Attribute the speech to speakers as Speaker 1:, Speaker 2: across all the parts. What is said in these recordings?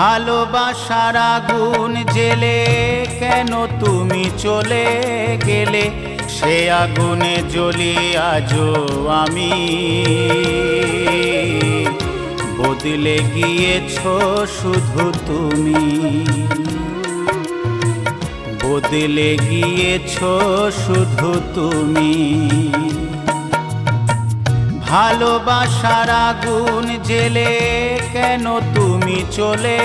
Speaker 1: ভালোবাসার আগুন জেলে কেন তুমি চলে গেলে, সে আগুনে জ্বলি আজও আমি। বদলে গিয়েছো শুধু তুমি, বদলে গিয়েছো শুধু তুমি। ভালোবাসার আগুন জেলে কেন তুমি চলে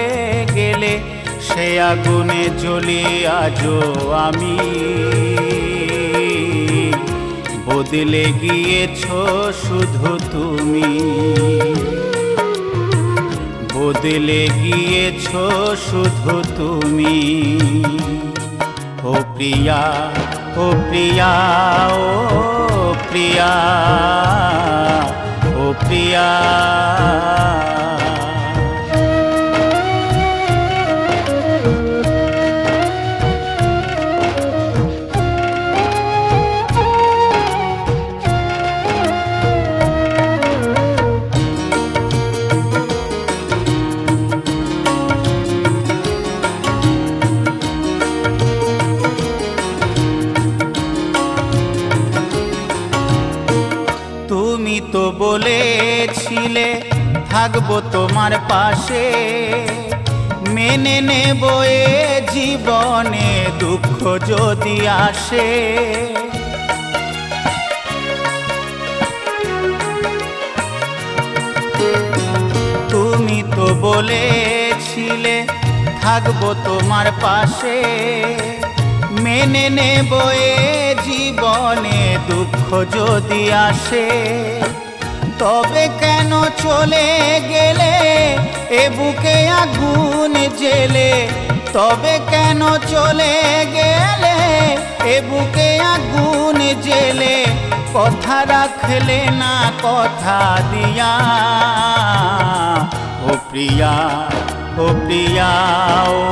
Speaker 1: গেলে, সে আগুনে জ্বলি আজও আমি। বদলে গিয়েছো শুধু তুমি, বদলে গিয়েছো শুধু তুমি। ও প্রিয়া, ও প্রিয়া, ও প্রিয়া, ও প্রিয়া। তুমি তো বলেছিলে থাকবো তোমার পাশে, মেনে নেব এ জীবনে দুঃখ যদি আসে। তুমি তো বলেছিলে থাকবো তোমার পাশে, মেনে নেব এ জীবনে দুঃখ যদি আসে। তবে কেন চলে গেলে এ বুকে আগুন জেলে, তবে কেন চলে গেলে এ বুকে আগুন জেলে। কথা রাখলে না কথা দিয়া, ও প্রিয়া, ও প্রিয়া, ও